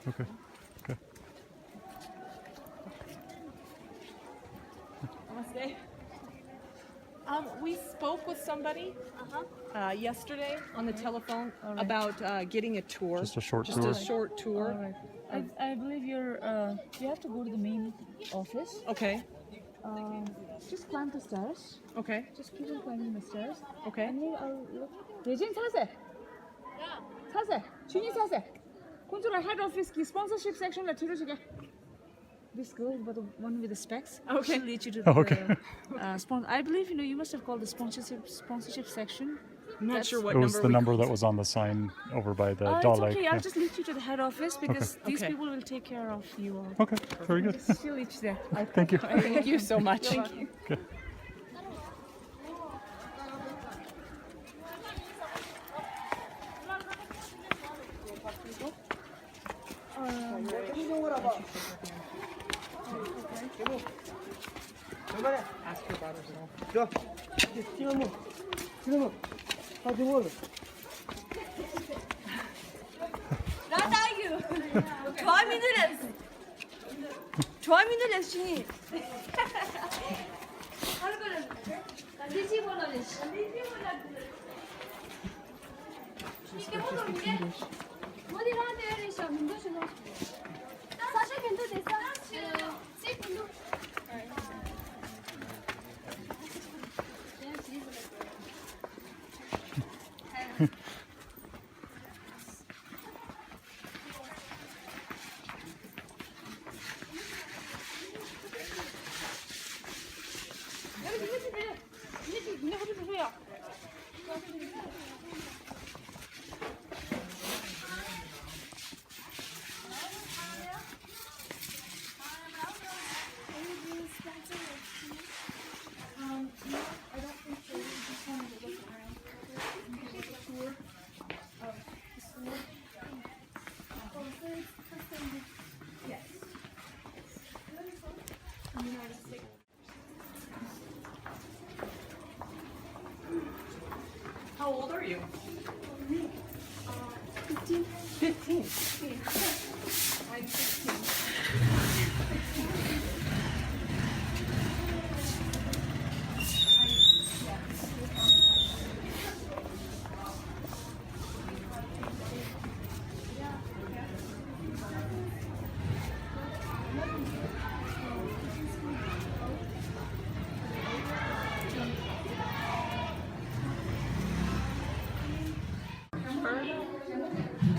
Okay. Okay. Namaste. We spoke with somebody yesterday on the telephone about getting a tour. Just a short Just tour? a short tour. All right. I believe you have to go to the main office. Okay. Just climb the stairs. Okay. Just keep on climbing the stairs. Okay. And then I'll look. 예진 사세. 사세. 준이 사세. 콘트롤 head office 기 sponsorship section을 들으시게. This girl, but the one with the specs. Okay. She'll lead you to the Okay. I believe you must have called the sponsorship section. I'm not sure what It number was the we number called. that was on the sign over by the It's doll okay. lake. I'll Yeah. just lead you to the head office because these Okay. people will take care of you all. Okay. Very good. She'll lead you there. Thank you. Thank you so much. Thank you. Okay. Ask your brothers. 나다유 좋아미들레스 좋아미들레스 중이 하루거는 리지보너레스 이게 뭐로 이게 어디 가는데 레시아 민도시노 사실 벤도 됐어 시분도 How old are you? 15. 15. I'm 16.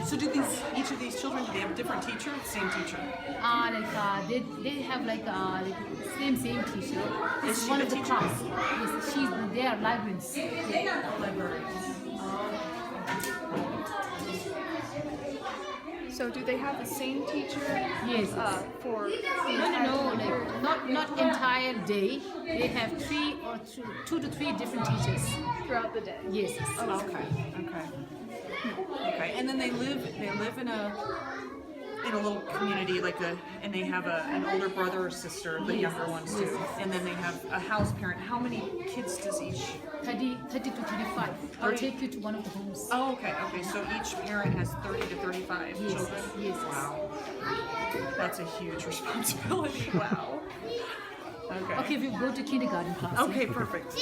So do each of these children, do they have a different teacher? Same teacher? They have same teacher. Is It's she one the of the teacher? class. Yes, they are librarians. So do they have the same teacher? Yes. For Not entire day. They have two to three different teachers. throughout the day. Yes. Okay. Okay. And then they live in a little community and they have an older brother or sister, the younger ones too. And then they have a house parent. How many kids does each? 30 to 35. I'll take you to one of the homes. Oh, okay. So each parent has 30 to 35 Yes. children. Yes. Wow. That's a huge responsibility. Wow. Okay. Okay, we'll go to kindergarten class. Okay, perfect.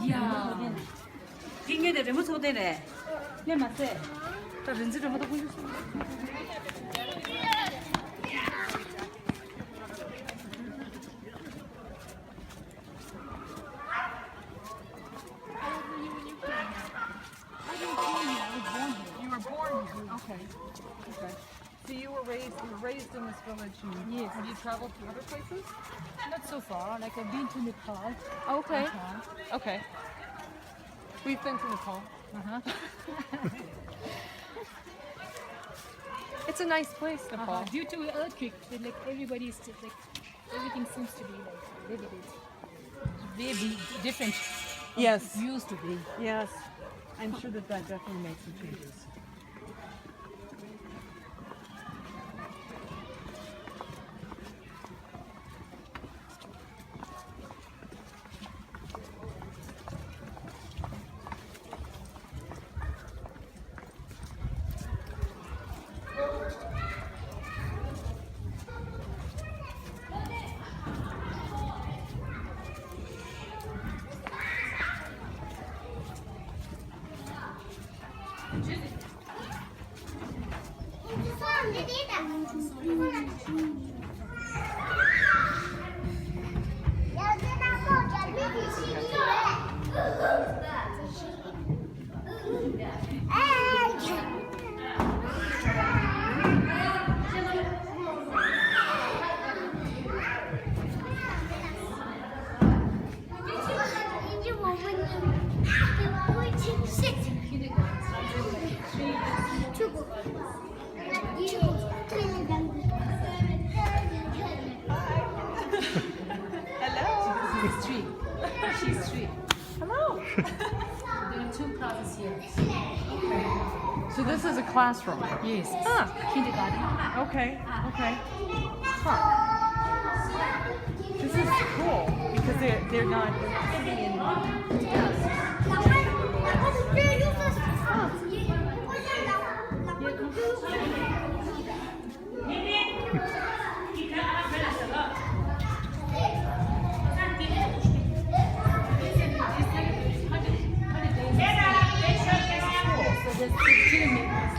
Yeah. 빙계대 좀 소대래. 네, 맞아요. 저 렌즈 좀 하다 보셨어요? You were born here. Okay. So you were raised in this village. Yes. Have you traveled to other places? Not so far. Like I've been to Nepal. Okay. Okay. We've been to Nepal. It's a nice place, Nepal. Due to earthquake, everybody is everything seems to be very different. Yes. It used to be. Yes. I'm sure that definitely makes some changes. She's 3. She's 3. Hello. There are 2 classes here. So this is a classroom. Yes. Ah. Kindergarten. Okay. Okay. Huh. This is cool because they're not sitting in desks. So there's 15 minutes.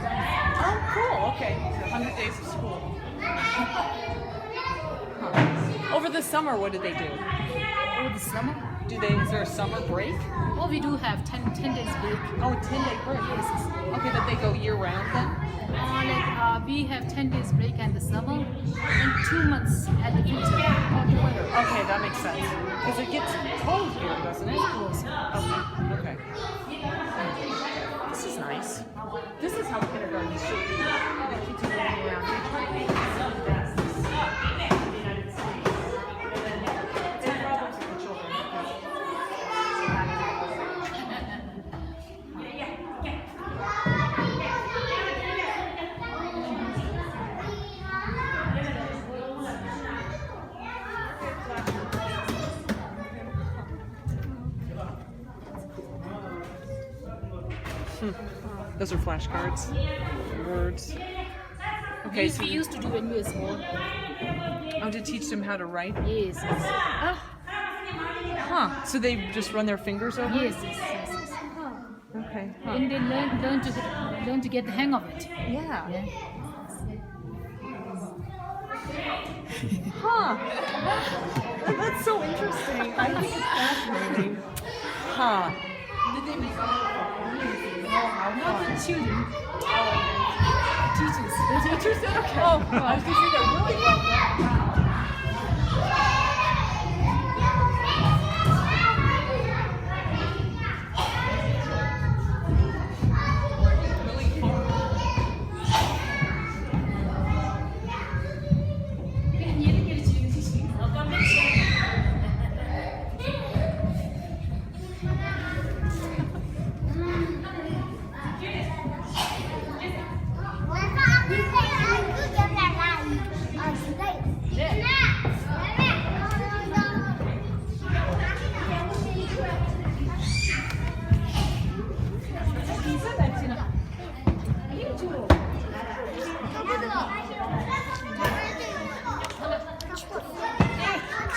Oh, cool. Okay. 100 days of school. Huh. Over the summer, what do they do? Over the summer? Is there a summer break? Oh, we do have 10 days break. Oh, a 10-day break. Yes. Okay, but they go year round then? We have 10 days break in the summer and 2 months at the winter. Okay, that makes sense. Because it gets cold here, doesn't it? Okay. This is nice. This is how kindergarten should be. The kids are running around. They try to make some desks in the United States. It's problems with the children. Those are flashcards. Words. Okay, so We used to do when we were small. to teach them how to write? Yes. Huh. So they just run their fingers over it? Yes. Okay. And they learn to get the hang of it. Yeah. Yeah. Huh. That's so interesting. I think it's fascinating. Huh. Not the children. Teachers. The teachers did? Okay. I was going to say they're really well done.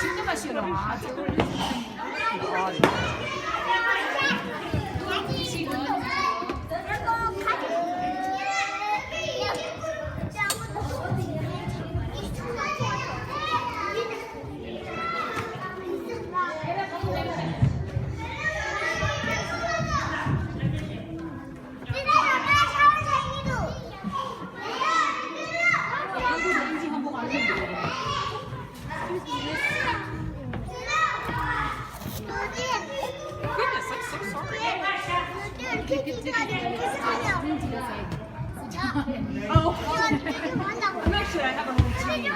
진짜 맛있어. Goodness, I'm so sorry. Actually, I have a routine.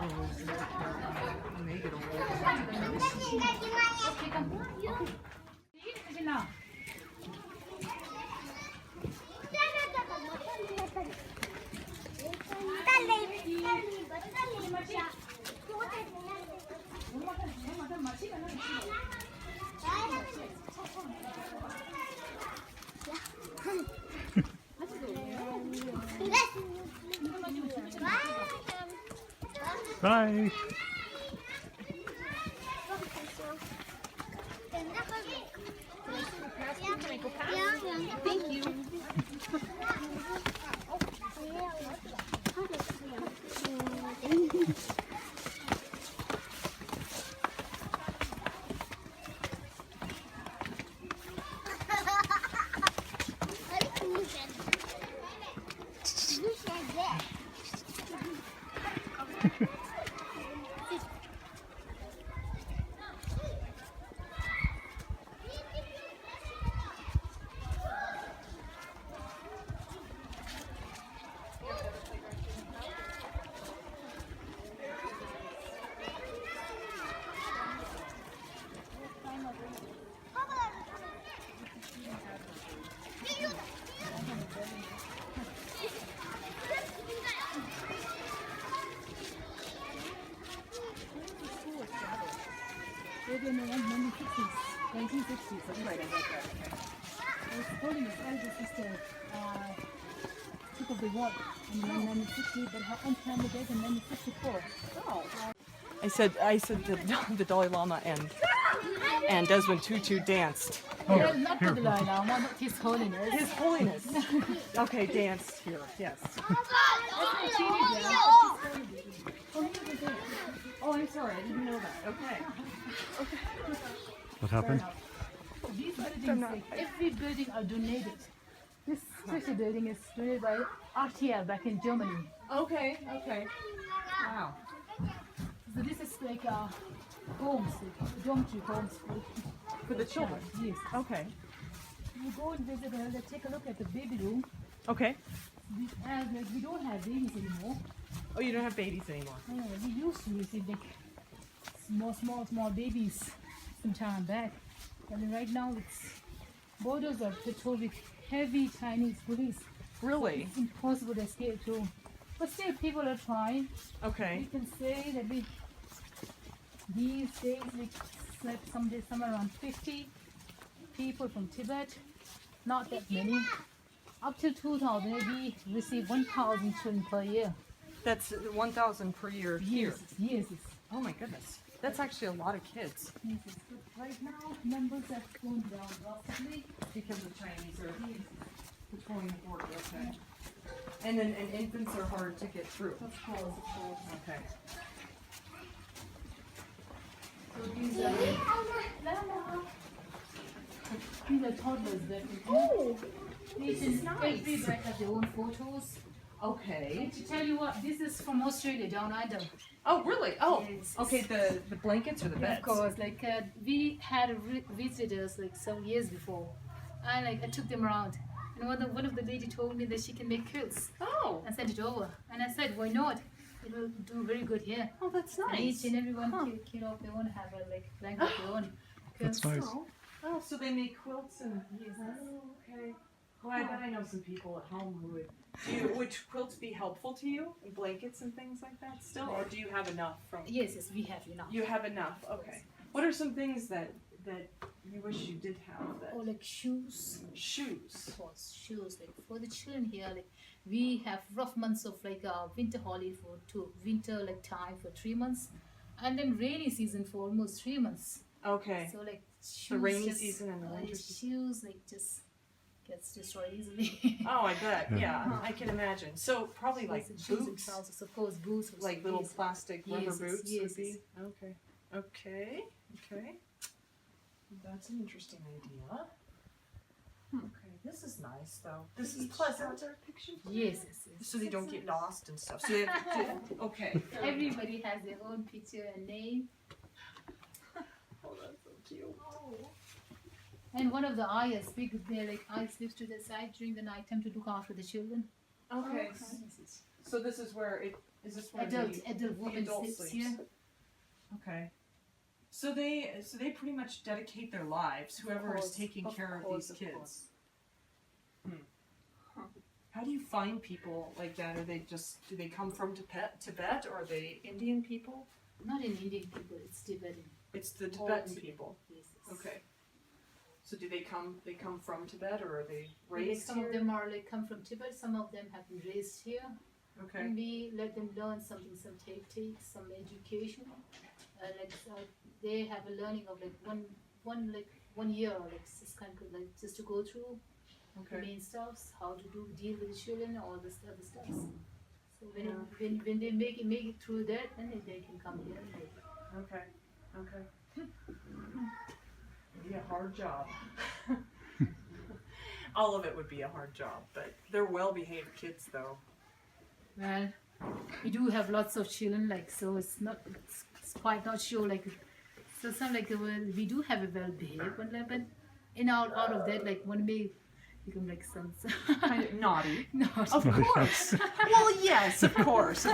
when they get old. Bye. Thank you. In the 1960s, 1960s, something like that. I was holding his elder sister took of the war in 1960, but her aunt came back in 1964. Oh. I said the Dalai Lama and Desmond Tutu danced. Oh, Well, not here. the Dalai Lama, not His Holiness. His Holiness. Okay, danced here. Yes. Oh, I'm sorry. I didn't know that. Okay. What happened? These buildings, like every building are donated. This special building is donated by RTL back in Germany. Okay. Okay. Wow. So this is like homes, like dormitory homes For the children. Yes. Okay. You go and visit and take a look at the baby room. Okay. We don't have babies anymore. Oh, you don't have babies anymore. We used to receive like small babies some time back. And then right now it's borders are patrolled with heavy Chinese police. Really? It's impossible to escape through. But still people are trying. Okay. We can say that these days we slept somewhere around 50 people from Tibet. Not that many. Up till 2000 we received 1,000 children per year. That's 1,000 per year here. Yes. Oh my goodness. That's actually a lot of kids Yes. But right now numbers have gone down drastically. because the Chinese are patrolling the border. Okay. And infants are hard to get through. Of course. Okay. So these are toddlers that each and every bed have their own photos. Okay. And to tell you what, this is from Australia down under. Oh, really? Oh, Yes. okay. The blankets or the beds? Of course, like we had visitors like some years before, and like I took them around, and one of the lady told me that she can make quilts Oh. and send it over, and I said why not? It will do very good here. Oh, that's And nice. each and everyone kid of their own have a like blanket of their own. That's quilts. nice. Oh, so they make quilts and. Yes. Oh, okay. Well, I bet I know some people at home who would. Would quilts be helpful to you? And blankets and things like that still? Or do you have enough from. Yes, we have enough. You have enough? Okay. What are some things that you wish you did have? That Or like shoes. shoes. Of course, shoes. Like for the children here, like we have rough months of like winter holiday to winter like time for 3 months, and then rainy season for almost 3 months. Okay. So like shoes, The rainy just, season and the winter season. shoes like just gets destroyed easily. Oh, I bet. Yeah, I can imagine. So probably like Shoes and boots, trousers, of course, boots. of like little yes. plastic rubber Yes, boots yes, would be. yes. Okay. Okay. Okay. That's an interesting idea. Okay, this is nice though. This is pleasant. Yes. So they don't get lost and stuff. So they have to, okay. Everybody has their own picture and name. Oh, that's so cute. And one of the ayahs, their like eye slips to the side during the night time to look after the children. Okay. So So this is where it is. This where Adult the woman adult sleeps sleeps. here. Okay. So they pretty much dedicate their lives. Whoever is taking care of these kids. How do you find people like that? Are they do they come from Tibet, or are they Indian people? Not in Indian people, it's Tibetan. It's the Tibetan people. Yes. Okay. So do they come from Tibet, or are they raised Some here? of them are like come from Tibet, some of them have been raised here. Okay. And we let them learn something, some take some education. They have a learning of like one year, like it's kind of like just to go through the Okay. main stuffs, how to deal with the children, all this other stuff. So when they make it through that, then they can come here. And Okay. Okay. It'd be a hard job. All of it would be a hard job, but they're well-behaved kids, though. well, we do have lots of children, like so it's quite not sure like so some like we do have a well-behaved one, but in out of that like one may become like some Kind of naughty. not. Of course. Well, yes, of course.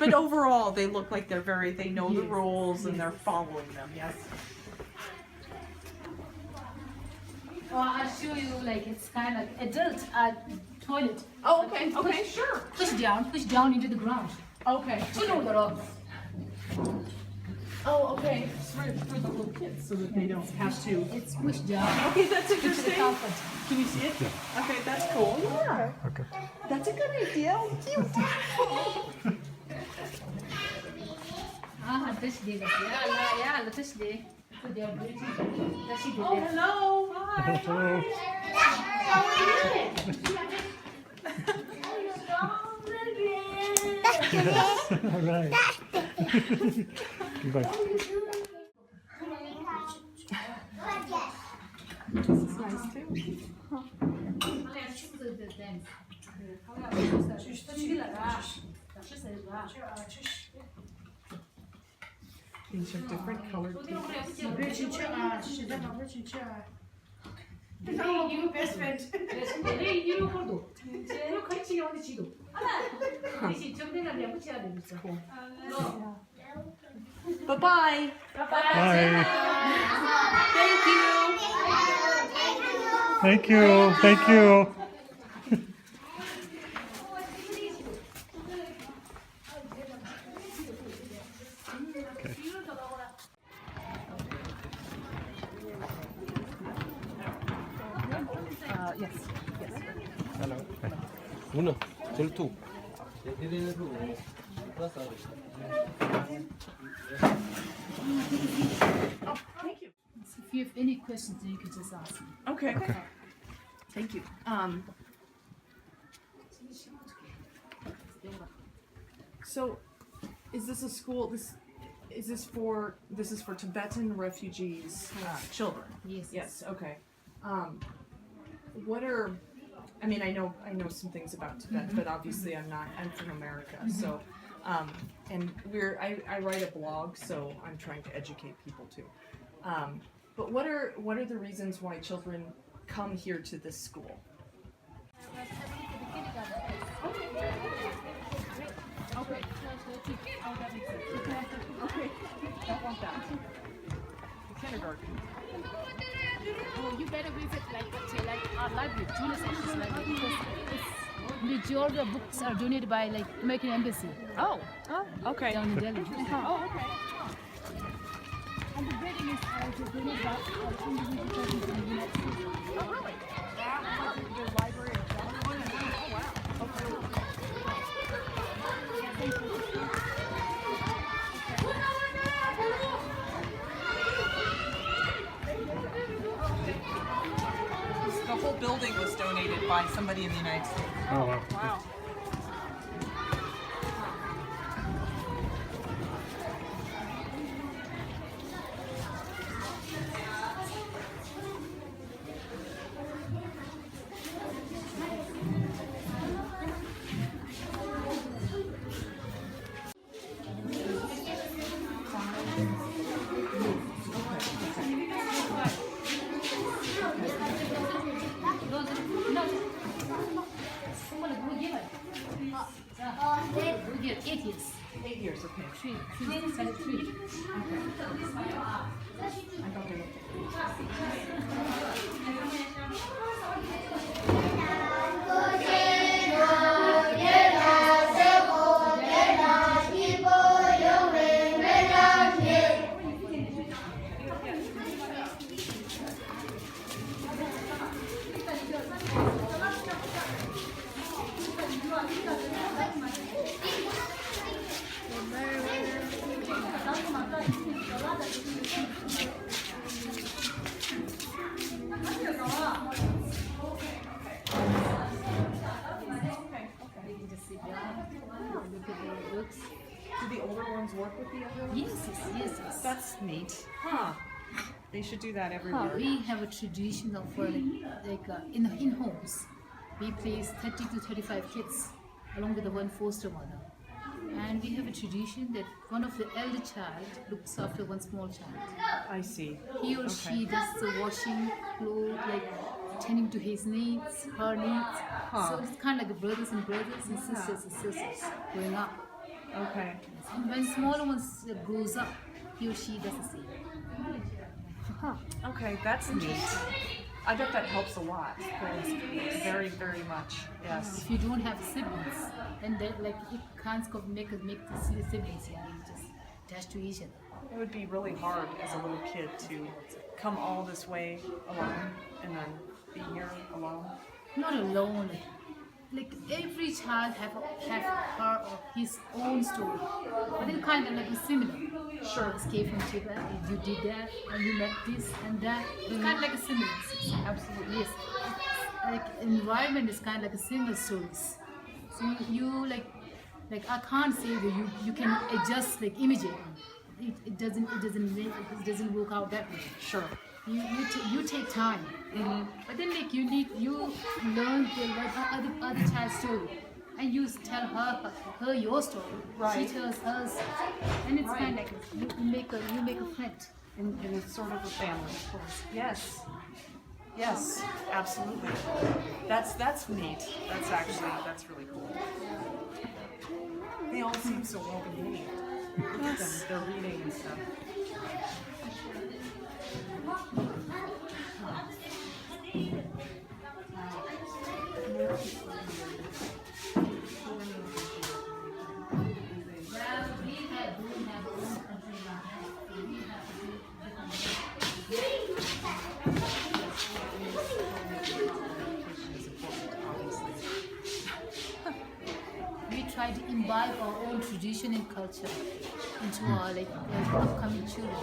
But overall, they look like they know the Yes. rules and they're following them. Yes. Or I'll show you like it's kind of like adult toilet. Oh, okay. Okay, sure. Push down into the ground. Okay. Okay. Oh, okay. For the little kids, so that they don't have to. It's pushed down Okay, that's into the interesting. comfort. Can you see it? Okay, that's cool. Yeah. Okay. That's a good idea. Cute. Touch day. Yeah, touch day. So they are breathing. Touch day. Oh, hello. Hi. Hello. All right. Goodbye. This is nice too. These are different colored people. Bye-bye. Bye. Thank you. Thank you. Thank you. Okay. Yes. Hello. Hi. Uno, solo tú. Thank you. So if you have any questions, you can just ask me. Okay. Thank you. So, is this a school? This is for Tibetan refugees, children. Yes. Yes. Okay. What are? I mean, I know some things about Tibet, but obviously I'm from America, so. And I write a blog, so I'm trying to educate people too. But what are the reasons why children come here to this school? Okay. Okay. Don't want that. The kindergarten. Oh, you better visit like our library, junior sections library, because majority of books are donated by like American Embassy Oh. Okay. down in Delhi. Oh, okay. And the grading is donated by individual persons in the United States. Oh, really? The library of Delhi. Oh, wow. Okay. The whole building was donated by somebody in the United States. Oh, wow. Wow. We get 8 years. 8 years, okay. 3, 3. I thought they were They can just sit down, look at their books. Do the older ones work with the other ones? Yes. That's neat. Huh. They should do that everywhere. We have a tradition of in homes. We place 30 to 35 kids along with the one foster mother. And we have a tradition that one of the elder child looks after one small child. I see. He or she does the washing, clothes, like tending to his needs, her needs. So it's kind of like brothers and sisters growing up. Okay. And when smaller ones grows up, he or she does the same. Okay, that's neat. I bet that helps a lot. Very, very much. Yes. If you don't have siblings, then like you can't make the siblings, yeah, you just dash to each other. It would be really hard as a little kid to come all this way alone and then be here alone. Not alone. Like every child have her or his own story, but then kind of like similar. Sure. Escape from Tibet, you did that, and you met this and that. It's kind of like a similar. Absolutely, yes. Like environment is kind of like a similar stories. So you like I can't say that you can adjust like immediately. It doesn't work out that way. Sure. You take time, but then like you learn the other child's story, and you tell her your story. Right. She tells hers, and it's kind of like you make a friend. And it's sort of a family, of course. Yes. Yes, absolutely. That's neat. That's really cool. They all seem so well behaved. Look at them. They're reading and stuff. We try to imbibe our own tradition and culture into our like upcoming children.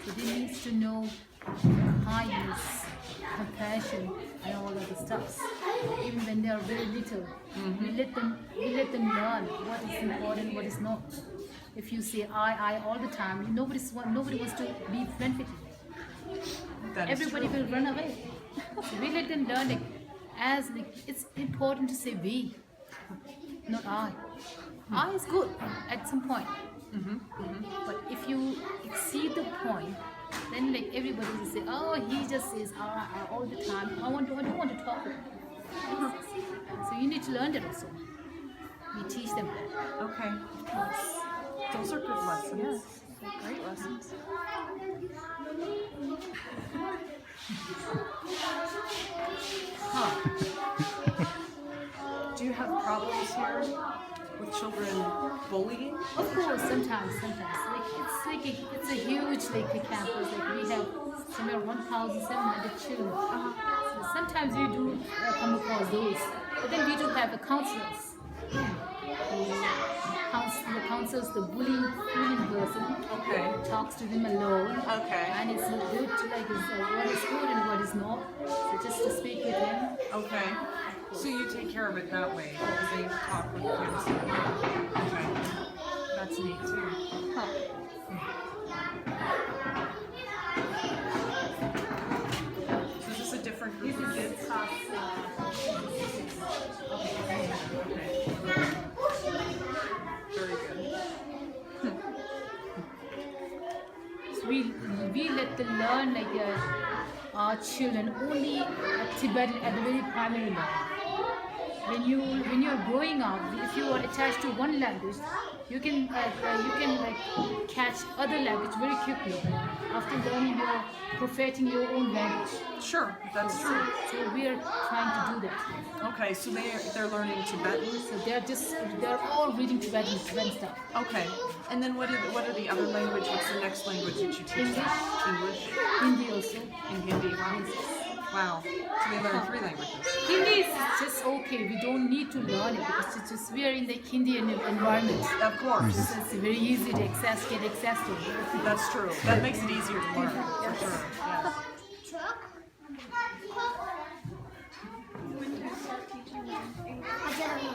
So they need to know kindness, compassion, and all of the stuff. Even when they are very little, we let them learn what is important, what is not. If you say I all the time, nobody wants to be friend with you. That is Everybody true. will run away. So we let them learn it's important to say we, not I. I is good at some point. But if you exceed the point, then like everybody will say, oh, he just says I all the time. I don't want to talk with him. So you need to learn that also. We teach them that. Okay. Those are good lessons. Yes. They're great lessons. Do you have problems here with children bullying? Of course, sometimes. Like it's a huge campus. Like we have somewhere 1,700 children. So sometimes we do come across those, but then we do have the counselors. The counselors, the bullying person, talks to them alone. Okay. And it's good to what is good and what is not. So just to speak with them. Okay. So you take care of it that way. They talk with kids. Okay. That's neat too. So is this a different group of kids? Very good. So we let them learn our children only at Tibetan at the very primary level. when you're growing up, if you are attached to one language, you can catch other language very quickly. After learning, you're perfecting your own language. Sure, that's true. So we are trying to do that. Okay, so they're learning Tibetan. So they're all reading Tibetan stuff. Okay, and then what are the other language? What's the next language that you teach them? English. Hindi also. And Hindi. Wow. Wow. So they learn 3 languages. Hindi is just okay. We don't need to learn it because it's just we are in the Hindi environment. Of course. So it's very easy to get access to. That's true. That makes it easier to learn, for sure. Yes.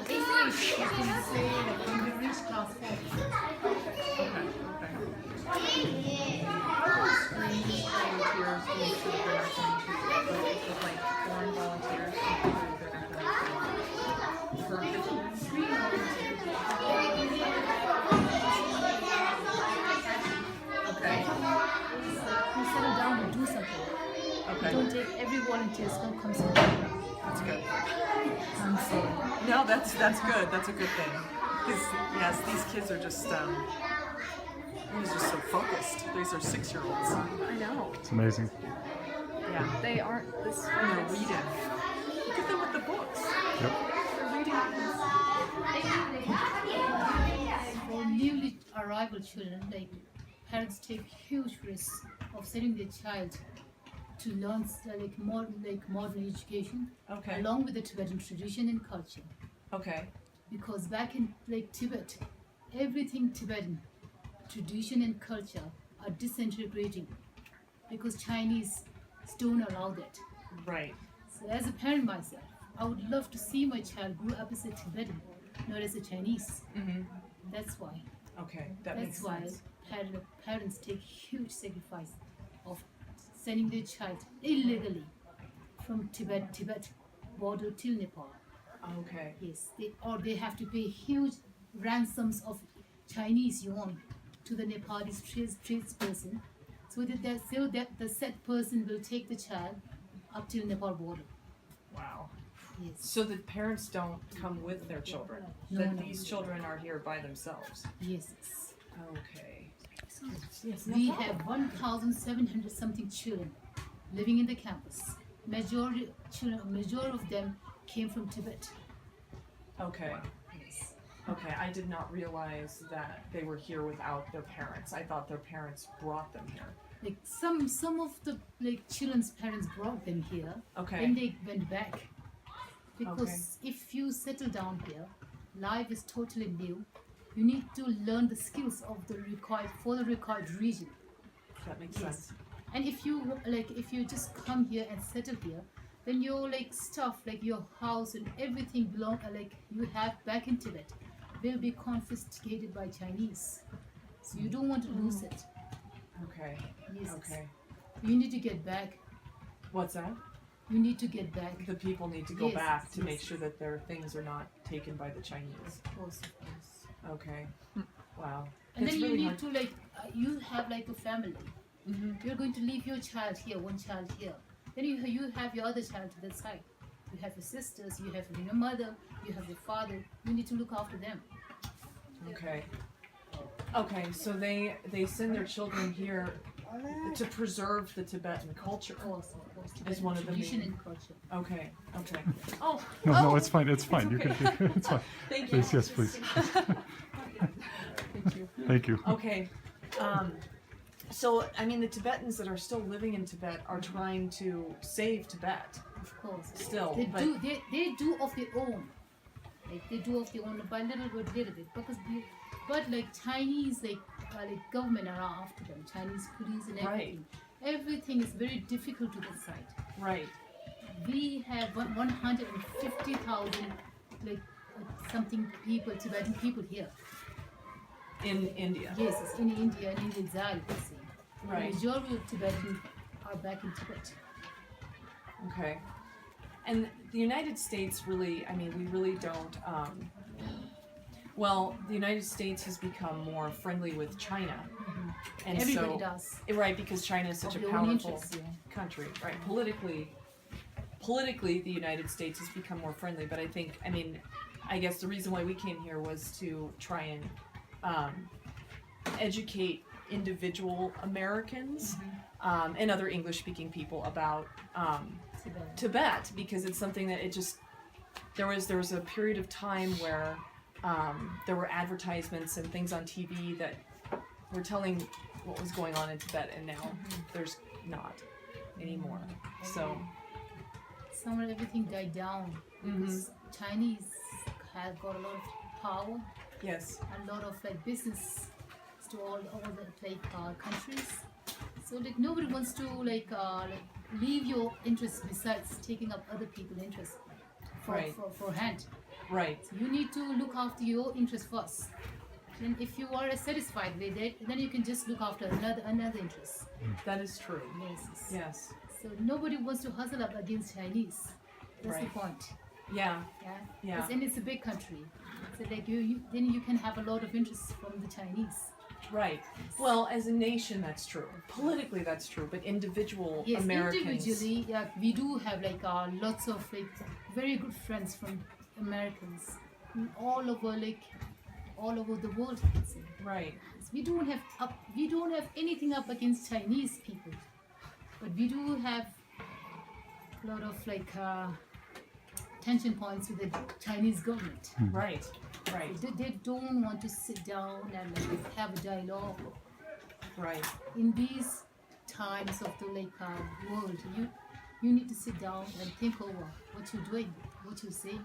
English, you can say like when you reach class 4. You settle down and do something. Okay. Don't take every volunteer's who comes in. That's good. No, that's good. That's a good thing. Because yes, these kids are just so focused. These are 6-year-olds. I know. It's amazing. Yeah, they aren't this And they're reading. Look at them with the books. Yep. They're reading. For newly arrival children, like parents take huge risks of sending their child to learn modern education Okay. along with the Tibetan tradition and culture. Okay. Because back in Tibet, everything Tibetan tradition and culture are disintegrating because Chinese don't allow that. Right. So as a parent myself, I would love to see my child grow up as a Tibetan, not as a Chinese. Mm-hmm. That's why. Okay. That makes That's why sense. parents take huge sacrifice of sending their child illegally from Tibet border till Nepal. Okay. Yes, they have to pay huge ransoms of Chinese yuan to the Nepalese tradesperson, so that the said person will take the child up till Nepal border. Wow. Yes. So the parents don't come with their children. No, That no. these children are here by themselves. Yes. Okay. We have 1,700 something children living in the campus. Majority of them came from Tibet. Okay. Yes. Okay. I did not realize that they were here without their parents. I thought their parents brought them here. Like some of the children's parents brought them here. Okay. Then they went back. Because if you settle down here, life is totally new. You need to learn the skills of the required region. That makes Yes. sense. And if you just come here and settle here, then your stuff like your house and everything you have back in Tibet will be confiscated by Chinese. So you don't want to lose it. Okay. Yes. Okay. You need to get back. What's that? You need to get back. The people need to go Yes, back to yes. make sure that their things are not taken by the Chinese. Of course. Okay. Wow. And It's then you really need hard. to you have a family. Mhm. You're going to leave your child here, one child here. Then you have your other child to the side. You have your sisters, you have your mother, you have your father. You need to look after them. Okay. Okay, so they send their children here to preserve the Tibetan culture. Of course. It's one of the tradition main- and culture. Okay. Okay. Oh. No, it's fine. It's fine. It's You okay. can. It's fine. Thank you. Please, yes, please. Thank you. Thank you. Okay. So I mean, the Tibetans that are still living in Tibet are trying to save Tibet. Of course. Still, They but do of their own. They do of their own by little bit. But Chinese government are after them. Chinese police and everything. Everything is very difficult to decide. right. We have 150,000 something people, Tibetan people here. In India. Yes, it's in India and in exile, they say. Right. The majority of Tibetans are back in Tibet. Okay. And the United States really, I mean, we really don't, well, the United States has become more friendly with China. And Everybody so, does. Right, because China is such Of a their own powerful interests, yeah. country, right? Politically, politically the United States has become more friendly, but I guess the reason why we came here was to try and educate individual Americans and other English-speaking people about Tibet, because it's something that there was a period of time where there were advertisements and things on TV that were telling what was going on in Tibet, and now there's not anymore. So somewhere everything died down because Chinese have got a lot of power yes, and a lot of like business to all the countries. So like nobody wants to leave your interests besides taking up other people's interests for hand. right, So you need to look after your interests first. And if you are satisfied with it, then you can just look after another interest. that is true. Yes. Yes, So nobody wants to hustle up against Chinese. That's the point. yeah, Yeah. And it's a big country. So like then you can have a lot of interest from the Chinese. right. Well, as a nation, that's true. Politically, that's true. But individual Yes, Americans, individually, yeah, we do have lots of very good friends from Americans all over the world. I can say. right, We don't have anything up against Chinese people, but we do have a lot of tension points with the Chinese government. right, right, They don't want to sit down and have a dialogue. right. In these times of the world, you need to sit down and think over what you're doing, what you're saying.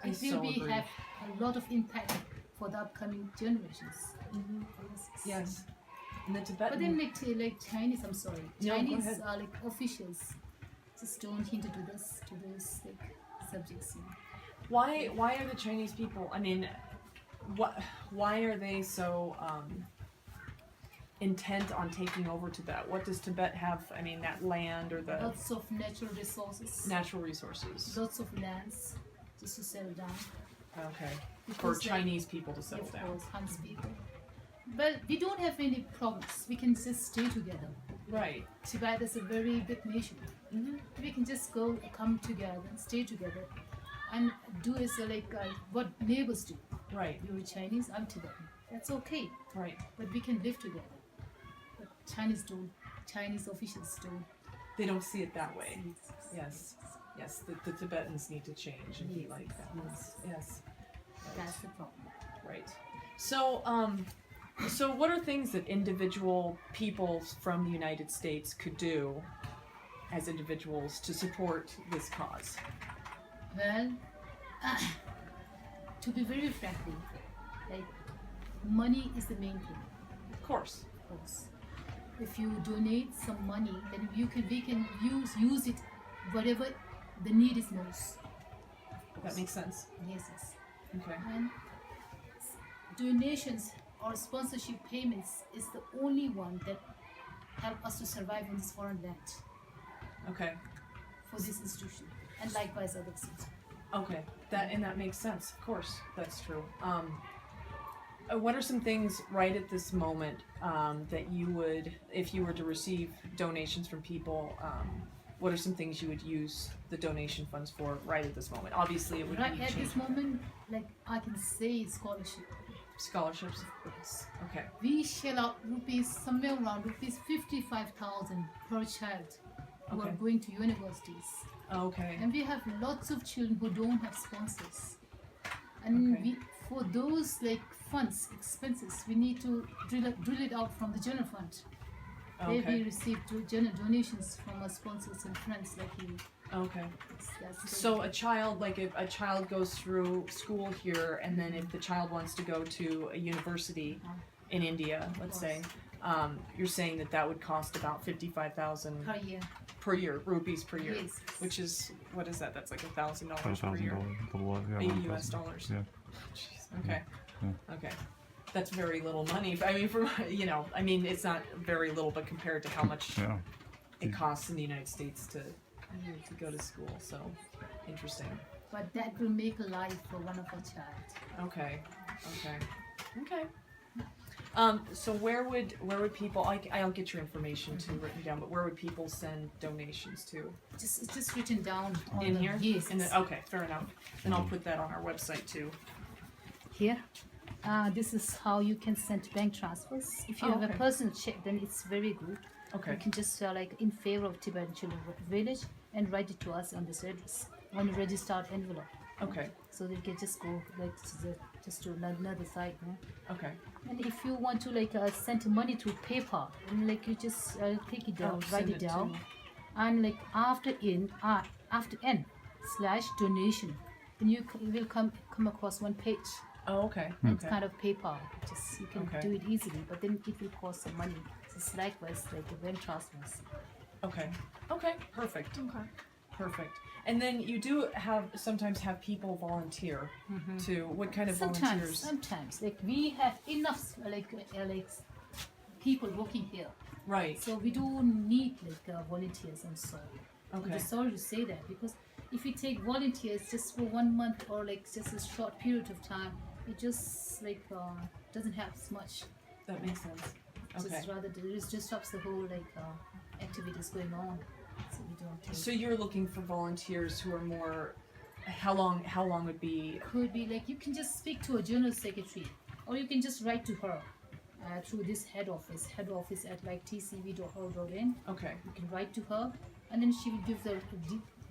I It will so agree. have a lot of impact for the upcoming generations. Yes. And the Tibetan. But then Chinese, I'm sorry, No, go Chinese ahead. officials just don't hint to those subjects. Why are the Chinese people? Why are they so intent on taking over Tibet? What does Tibet have? That land or the Lots of natural resources, natural resources. lots of lands just to settle down. Okay. For Because, Chinese people to settle Of down. course, Han's people. But we don't have any problems. We can just stay together. Right. Tibet is a very big nation. We can just come together and stay together and do as what neighbors do. Right. You're Chinese, I'm Tibetan. That's okay. Right. But we can live together. But Chinese officials don't. They don't see it that way. see it. Yes. Yes. The Tibetans need to change and be Yes. like that. Yes. That's the problem. Right. So what are things that individual people from the United States could do as individuals to support this cause? Well, to be very frankly, money is the main thing. Of course. Of course. If you donate some money, then we can use it whatever the need is most. That makes sense. Yes. Okay. And donations or sponsorship payments is the only one that help us to survive in this foreign land Okay. for this institution, and likewise other things. Okay. That makes sense. Of course, that's true. What are some things right at this moment that you would, if you were to receive donations from people, what are some things you would use the donation funds for right at this moment? Obviously, it would Right be at this changing. moment, I can say scholarship. Scholarships. Yes. Okay. We shell out somewhere around rupees 55,000 per child who Okay. are going to universities. Okay. And we have lots of children who don't have sponsors. And Okay. for those funds, expenses, we need to drill it out from the general fund. Where we Okay. receive donations from our sponsors and friends like you. Okay. That's the- So a child, if a child goes through school here, and then if the child wants to go to a university in India, let's say, you're saying that would cost about 55,000 per year. per year, rupees per year, Yes. which is, what is that? That's like $1,000 per $1,000, year. yeah, Maybe US 1,000. dollars. Yeah. Jeez. Okay. Yeah. Okay. That's very little money. It's not very little, but compared to how much Yeah. it costs in the United States to go to school. So interesting. But that will make a life for one of our child. Okay. So where would people? I'll get your information too written down. But where would people send donations to? It's just written down on In the, here? Yes. Okay, fair enough. And I'll put that on our website too. Here. This is how you can send bank transfers. If you Oh, have a okay. personal check, then it's very good. Okay. You can just like in favor of Tibetan Children Village and write it to us on this address on a registered envelope. Okay. So they can just go like just to another side. Okay. And if you want to like send money through PayPal, and like you just take it down, write send it down, to- and like after n/donation, then you will come across one page. Oh, okay. It's Okay. kind of PayPal. Just you can Okay. do it easily, but then it will cost some money. It's likewise like the bank transfers. Okay. Okay. Perfect. Okay. Perfect. And then you do sometimes have people volunteer too. What kind of volunteers? Sometimes like we have enough like people working here, Right. so we don't need like volunteers. I'm sorry. Okay. I'm sorry to say that because if you take volunteers just for 1 month or like just a short period of time, it just like doesn't have as much. That makes sense. Okay. Just rather it just stops the whole like activities going on. So we don't take. So you're looking for volunteers who are more. How long would be? Could be like you can just speak to a general secretary, or you can just write to her through this head office at like tcv.org.in. Okay. You can write to her, and then she will give the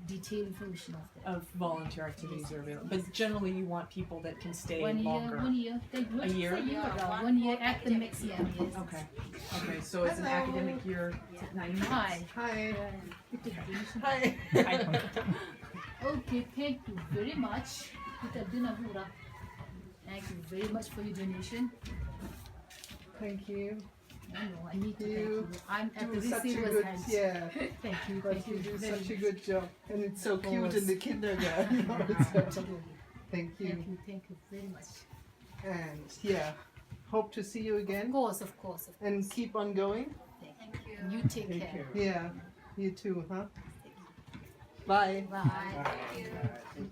detailed information of that. Of volunteer activities are available, but generally you want people that can stay 1 year, longer. 1 year. A year? Around 1 year academic year. Yes. Okay. Okay. So it's an academic year. 9 months. Hi. Hi. Hi. Okay, thank you very much. Thank you very much for your donation. Thank you. I know, I need to thank You you. I'm at the Do such a receiver's good, hand. yeah. Thank you, But thank you you. do very such a much. good job, and it's so cute course. in the kindergarten. Absolutely. Thank you. Thank you very much. And yeah, hope to see you Of again, course, of course, of course. and keep on going. Thank you. You take Thank care. you. Yeah, you too, huh? Bye. Bye.